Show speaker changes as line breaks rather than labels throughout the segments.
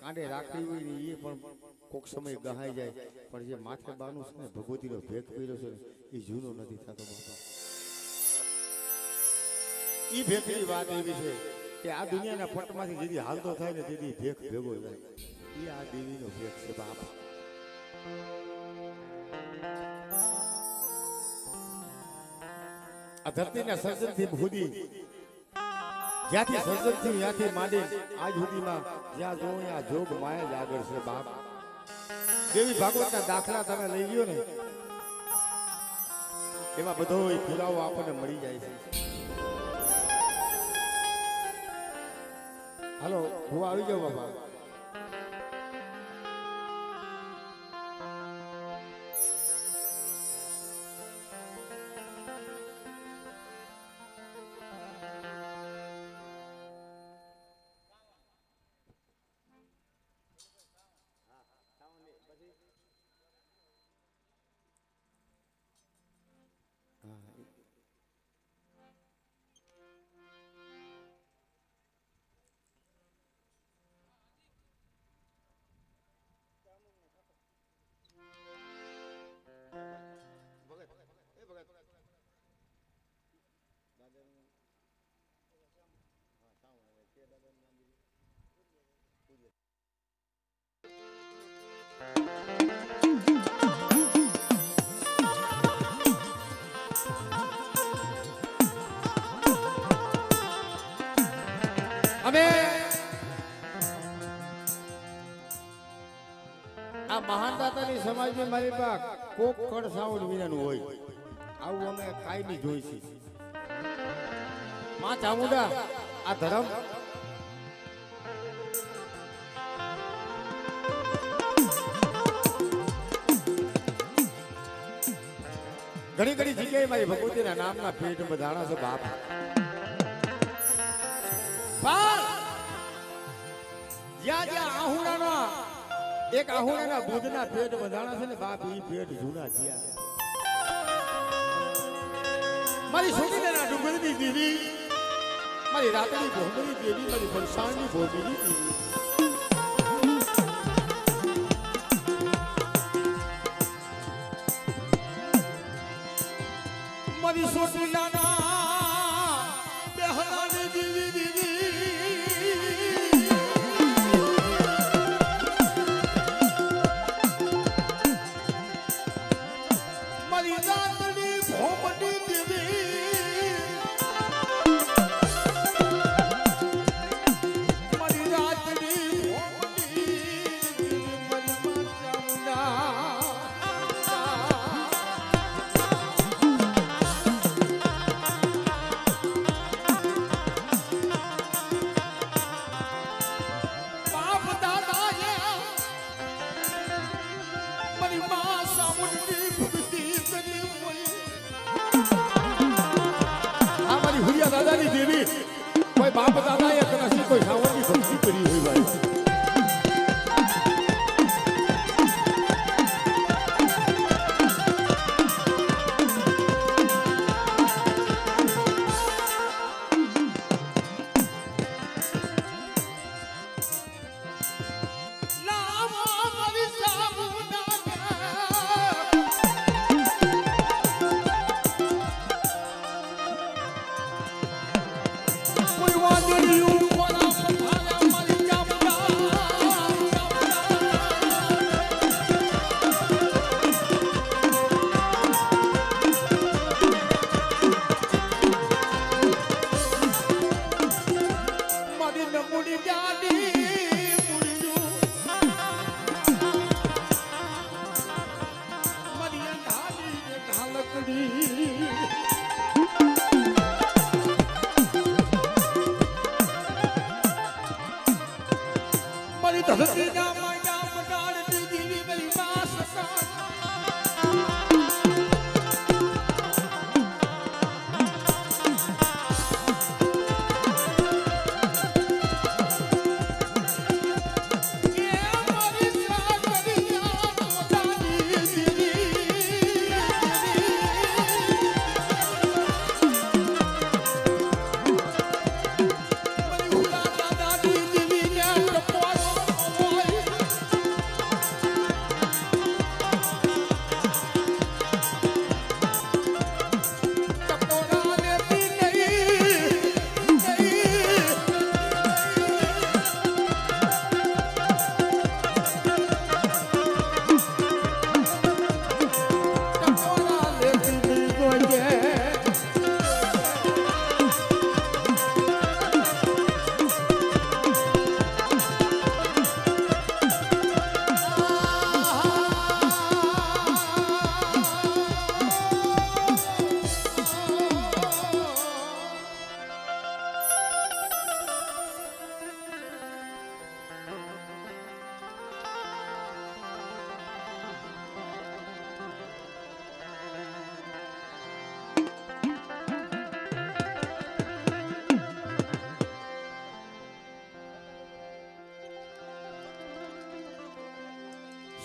આડે રાખડી હોય ને એ પણ કોક સમય ગહાઈ જાય પણ જે માથે બાનું છે ને ભગવતીનો ભેગ કર્યો છે ને એ જૂનો નથી થતો બાપા ઈ ભેગની વાત એવી છે કે આ દુનિયાના પટમાંથી જેથી હાલતો થાય ને તેથી ભેગ ભેગો થાય એ આ દેવીનો ભેગ છે બાપા આ ધરતીના સર્જનથી સુધી જ્યાંથી સર્જન થયું ત્યાંથી માંડી આજ સુધીમાં જ્યાં જો ત્યાં જોગ માયા જ આગળ છે બાપ દેવી ભાગવતના દાખલા તમે લઈ ગયો ને એમાં બધો પુરાવો આપણને મળી જાય છે હાલો હું આવી જાઉં બાપા અમે આ મહાન દાતાની સમાજની મારી પાસે કોક કડ સાવડ વિનાનું હોય આવું અમે કાયમી જોઈ છે માં ચામુંડા આ ધર્મ ઘણી ઘણી જગ્યાએ મારી ભગવતીના નામના પેટ બધાણા છે બાપ જ્યાં જ્યાં આહુડાનો એક આહુડાના બુધના પેટ બંધાણા છે ને બાપ ઈ પેટ જૂના થયા મારી છોકરીના ડુંગરની દેવી મારી રાતની ભોગની દેવી મારી ફરસાણની ભોગની દેવી મારી છોકરીના બેહલાની દેવી દેવી દાદાની દેવી કોઈ બાપ દાદા એ કદાચ કોઈ સાવરની ભક્તિ કરી હોય ભાઈ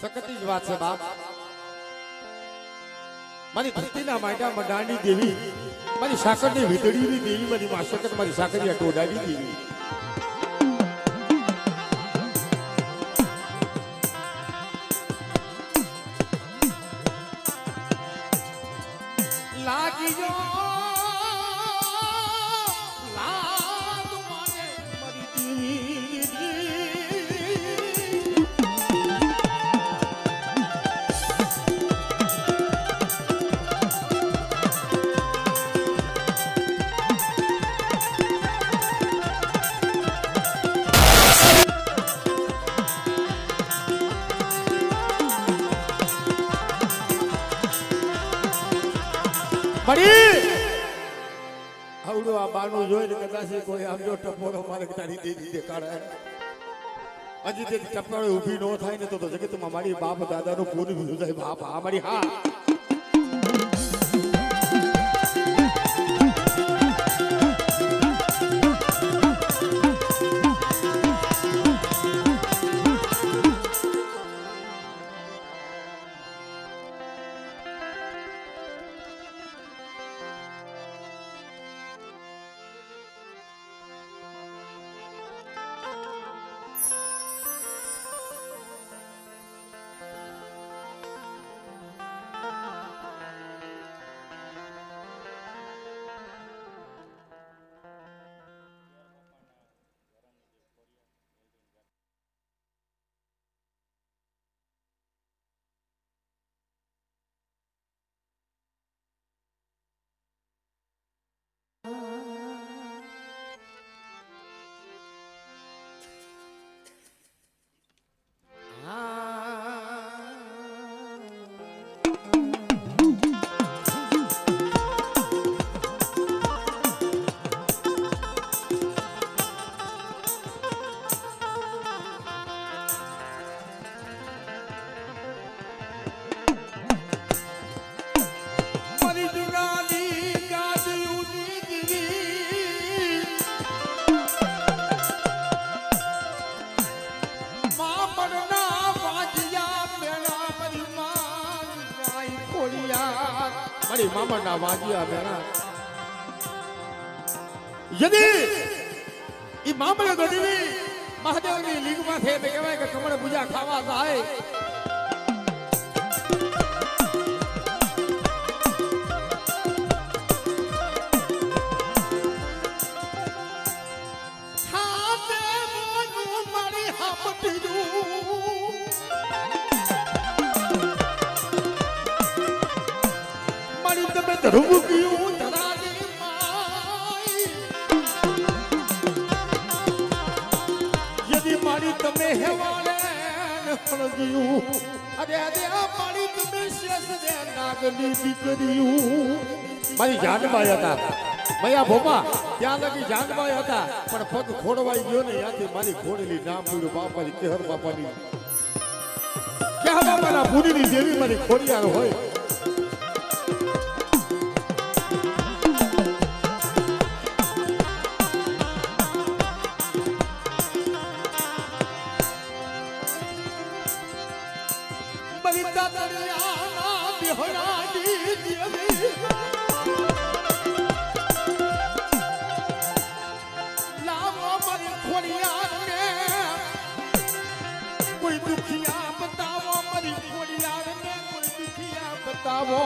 સકતી જ વાત છે બાપ. મારી ધરતીના માયડામાં દાંડી દેવી, મારી સાકરની વીજળીની દેવી, મારી માં સકત મારી સાકરિયા ટોડાવી દેવી. લાગી જો લાગ માને મારી દેવી. આવડું આ બાનું જોઈને કદાચ કોઈ આમ જો ટપોરો મારે તારી દેવી દેખાડે. હજી તે ટપોરો ઊભી ન થાય ને તો જગતમાં મારી બાપ દાદાનું પૂરું ભીલું જાય બાપ. આ મારી હા મારી મામાના વાજિયા બેના યદી ઈ મામલે ગોદીવી મહાદેવની લીગમાં થે તો કહેવાય કે કમળ પૂજા ખાવા જાય. રૂપિયું ધરાની માઈ યદી મારી તમે હેવાલે હળજ્યું અરે અરે આ મારી તમે શેષ દે નાગની દીકરીયું. મારી જાનબાઈ હતા મયા ભોપા ત્યાં લગી જાનબાઈ હતા પણ પગ ખોડવાઈ ગયો ને યાથી મારી ખોડેલી નામ પડ્યું બાપાની કેહર બાપાની ક્યાં બાપાના પૂરીની દેવી મારી ખોડિયાર હોય. કોઈ દુખિયા બતાવો મારી ખોડિયાર ને કોઈ દુખિયા બતાવો.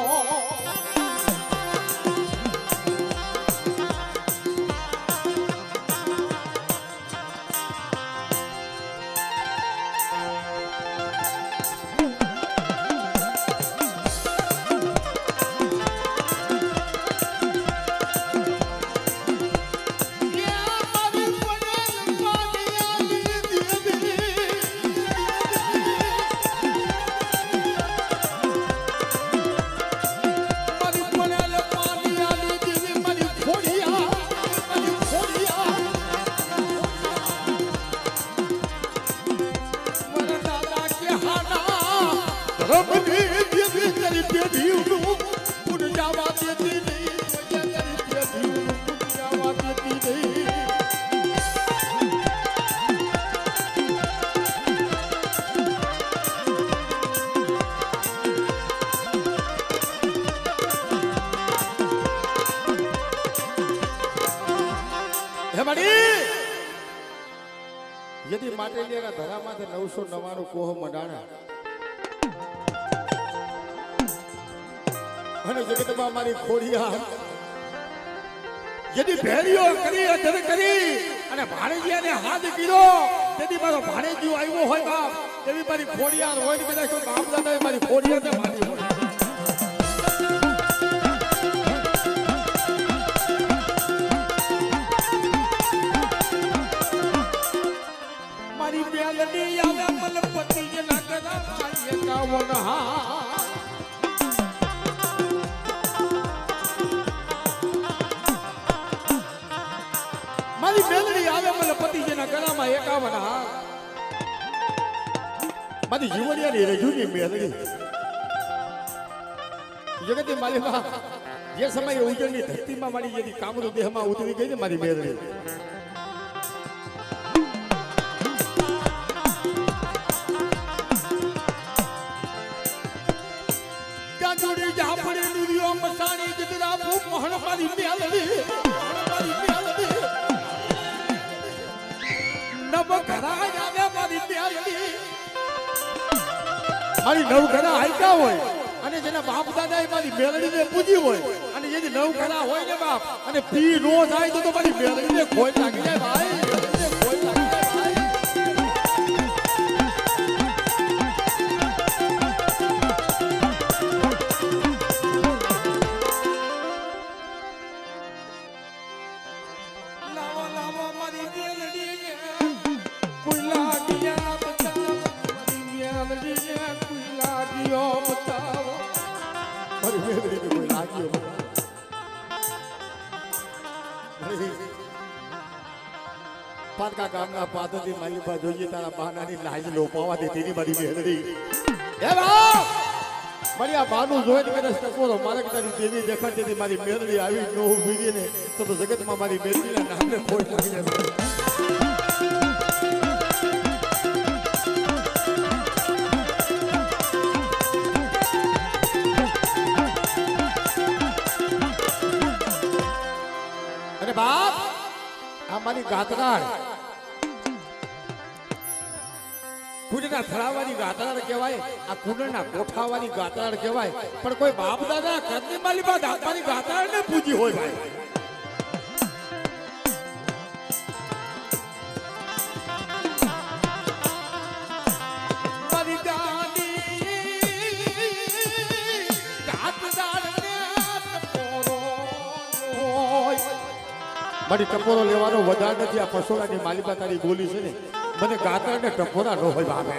જેથી માટેલિયાના ધરામાંથી 999 કોહ મંડાણા અને જગતમાં મારી ખોડિયા જેથી ભેળીઓ કરી અધર કરી અને ભાણેજીયાને હાથ કર્યો તેથી મારો ભાણેજીયો આવ્યો હોય બાપ એવી મારી ખોડિયાર હોય ને કદાચ બાપ દાદાએ મારી ખોડિયારને મારી હોય મારી બેલડી આવે મલપતિ ના કરા ભાઈએ કાવન હા મારી બેલડી આવે મલપતિ જેના ગળામાં 51 હાર મારી જીવડિયાની રજૂની મેલડી જગતની માલિકા જે સમયે ઉજળની ધરતીમાં મારી જેની કામરૂ દેહમાં ઉતરી ગઈ ને મારી મેલડી જાજુડી જાપડે નુરિયો મસાણી ગદરા ભૂપ મહણ મારી મેલડી નવ ઘરા આવે મારી મેલડી મારી નવ ઘરા આઈકા હોય અને જેના બાપ દાદા મારી મેલડીને પૂજી હોય અને જેની નવ ઘરા હોય ને બાપ અને પી નો થાય તો મારી મેલડીને ખોઈ લાગી જાય ભાઈ મેલડીને ખોઈ લાગી જાય ભાઈ લાવો લાવો મારી મેલડીને કોઈ લાગિયા બતાવો મારી મેલડીને કોઈ લાગિયો બતાવો મારી મેલડીને કોઈ લાગિયો બતાવો પારકા ગામના પાદરથી મારી પાસે જોઈએ તારા બહાનાની લાજ લોપાવા દે તેની મારી મેલડી હે બાપ મારી આ બાનું જોઈ ને કદાચ ટકોરો મારે તારી દેવી દેખાડતી હતી મારી મેલડી આવી ન ઉભી ને તો જગતમાં મારી મેલડીના નામને ખોટ લાગી જાય અરે બાપ આ મારી ગાતરાળ કુંડના થળાવાની ગાતરાળ કહેવાય આ કુંડના કોઠાવાની ગાતરાળ કહેવાય પણ કોઈ બાપ દાદા કદની માલી મારી ગાતરાળને પૂજી હોય ભાઈ મારી મારી ટપોરો લેવાનો વધાર નથી આ પસોડાની માલિકા તારી બોલી છે ને મને ગાતરા ને ટપોરા ન હોય બાપે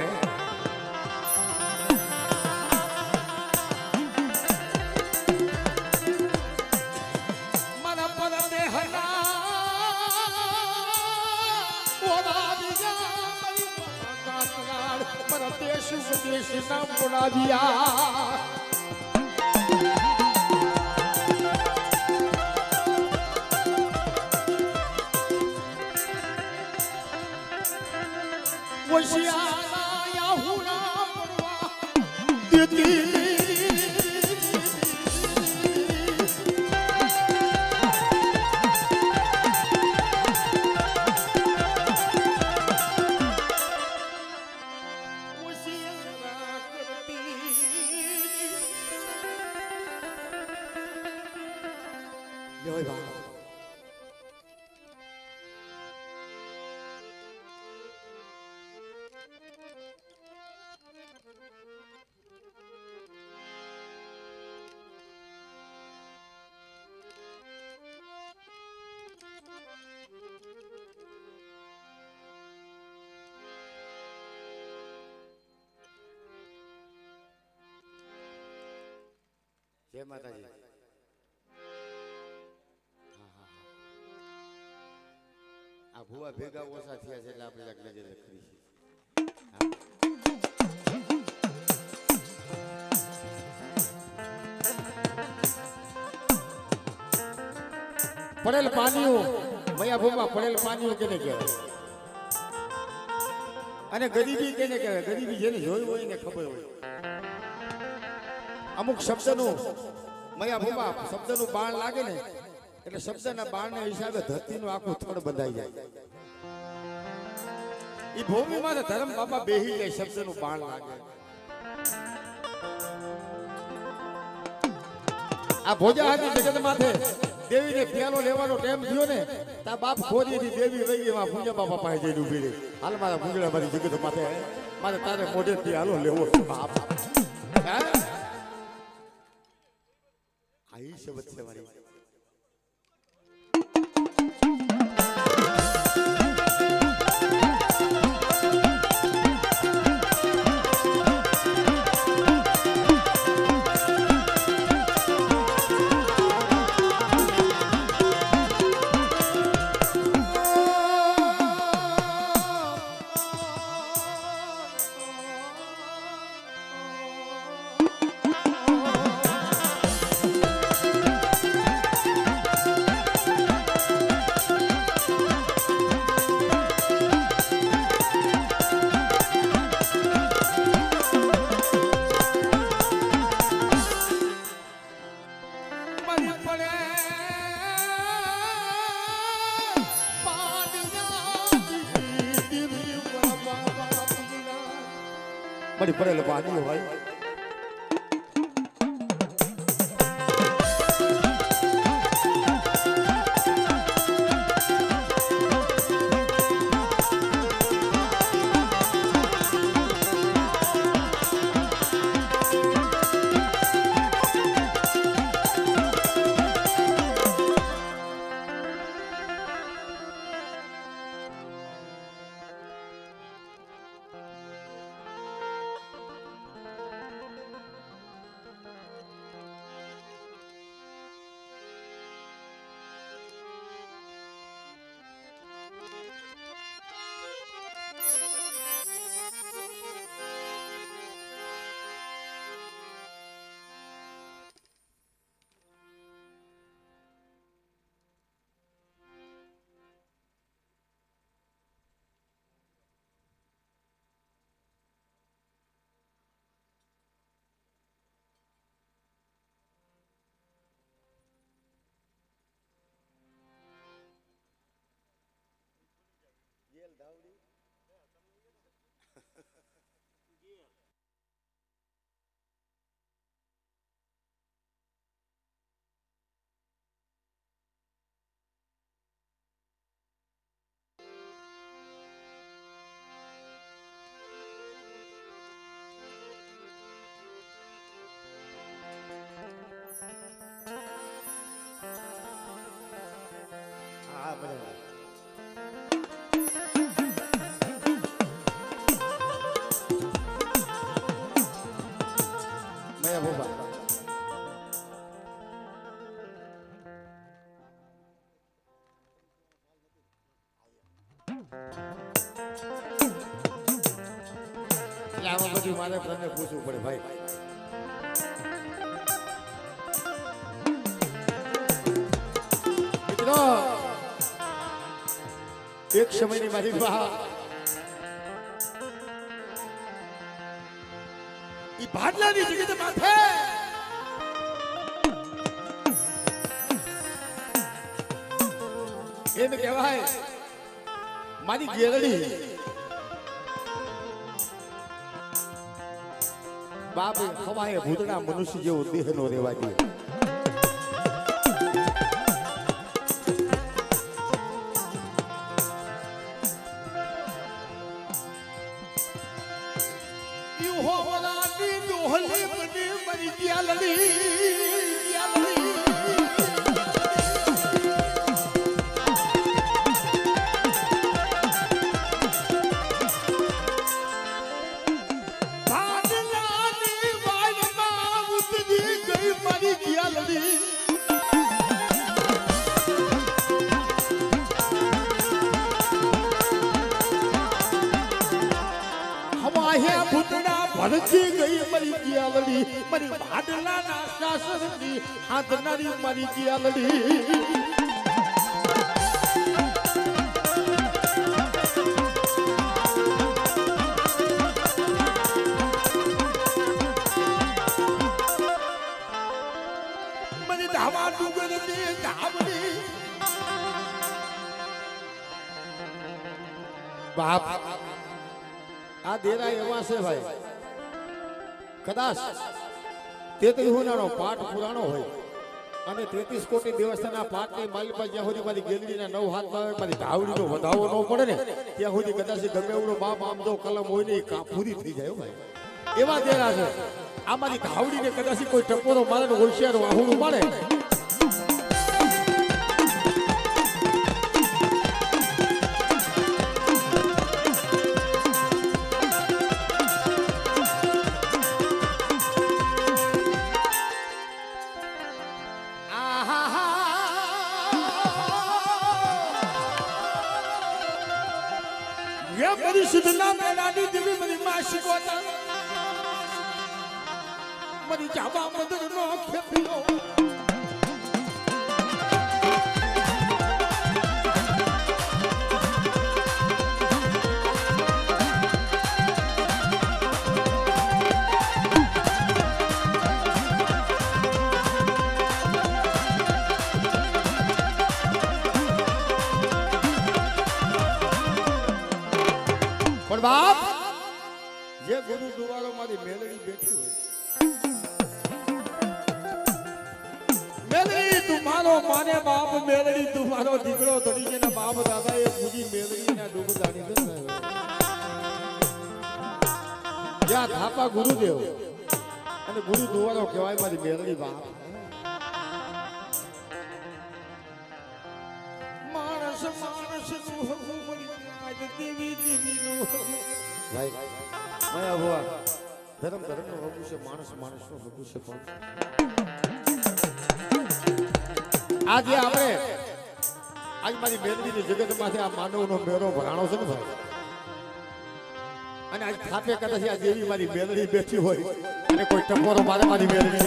મારા પર દેહના ઓડા દિયા મારી ગાતરા પર દેશ વિદેશ ના બોલાવ્યા વશિયાના યાહુના પડવા દીદી વશિયાના કરતી જય બાબા જય માતાજી આ ભુવા ભેગા ઓછા થયા છે એટલે આપણે નજર કરી પડેલ પાણીઓ મયા ભૂમા પડેલ પાણીઓ કેને કહેવાય અને ગરીબી કેને કહેવાય ગરીબી જેને જોયું હોય ને ખબર હોય અમુક શબ્દનું મયા ભૂમા શબ્દનું બાણ લાગે ને એટલે શબ્દના બાણના હિસાબે ધરતીનું આખું થડ બંધાઈ જાય ઈ ભૂમિમાં ધર્મ બાપા બેહી જાય શબ્દનું બાણ લાગે. આ ભોજા હતી જગત માથે દેવીને પ્યાલો લેવાનો ટાઈમ થયો ને તા બાપ ખોરીથી દેવી વહી ગઈ માં પૂજા બાપા પાસે જઈને ઊભી રહી. હાલ મારા પૂંજડા મારી જગત માથે મારે તારે મોઢેથી હાલો લેવો છે બાપ. આઈ શબ્દ છે મારી. બડી પડેલો પાણી ભાઈ. આમાં બધું મારે તમને પૂછવું પડે ભાઈ. મિત્રો એક સમયની મારી બા ઈ ભાડલાની જગત માથે એમ કહેવાય મારી ગેરડી બાપ ખવાય ભૂતડા મનુષ્ય જેવો દેહ નો રેવા દે. ભરતી ગઈ મરી ગયાલડી મરી ભાડલાના શાસનની હાથનારી મરી ગયાલડી. મરી ધાવા ડુંગર દે ધાવડી બાપ આ દેરા એવા છે ભાઈ, કદાચ 33 હુનાનો પાઠ પુરાણો હોય અને 33 કોટી દેવસ્થાનના પાઠની માલિક પર જ્યાં સુધી મારી ગેલરીના 9 હાથમાં આવે, મારી ધાવડીનો વધાવો ન પડે ને ત્યાં સુધી કદાચ ગમે એવડો બાપ આમ જો કલમ હોય ને એ પૂરી થઈ જાય ભાઈ, એવા દેરા છે. આ મારી ધાવડીને કદાચ કોઈ ટપોરો મારે ને હોશિયાર વાહુડું મારે પરિશુદ્ધના મેળાની દેવી મારી માસી ગોતા મારી જાવા મદરનો ખેપીઓ પણ બાપ જે ગુરુ દુવારો મારી મેલડી બેઠી હોય, મેલડી તું મારો માને બાપ, મેલડી તું મારો દીકરો તરીકેના બાપ દાદા એ પૂજી મેલડીના ડૂબ જાણી દે. જ્યાં થાપા ગુરુદેવ અને ગુરુ દુવારો કહેવાય મારી મેલડી બાપ. માણસ માણસ દેવી દેવી નો ભાઈ માયા ભુવા ધર્મ ધર્મ નો હકુ છે, માણસ માણસ નો હકુ છે. પણ આજે આપણે આજ મારી મેલડીની જગતમાંથી આ માનવનો મેરો ભરાણો છે ને ભાઈ, અને આજ થાપે કદાચ આ દેવી મારી મેલડી બેઠી હોય અને કોઈ ટપોરો મારે મારી મેલડી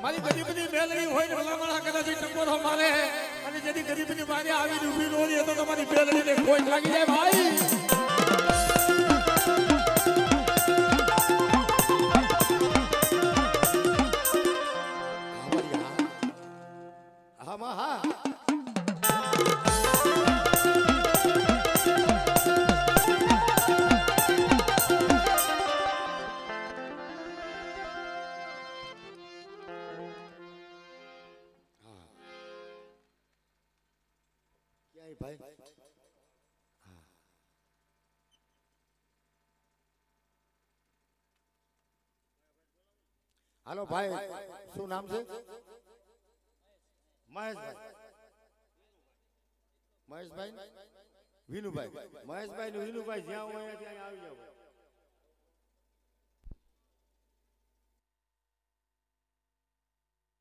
મારી ગરીબની મેલડી હોય ને ભલામણા કદાચ ટકોરો મારે અને જેની ગરીબની મારે આવીને ઊભી ન રહી તો તમારી મેલડીને ખોટ લાગી જાય ભાઈ. હા હા ભાઈ. હાલો ભાઈ, શું નામ છે? મહેશભાઈ. મહેશભાઈ વિનુભાઈ, મહેશભાઈ ને વિનુભાઈ જ્યાં હોય ત્યાં આવી જાવ.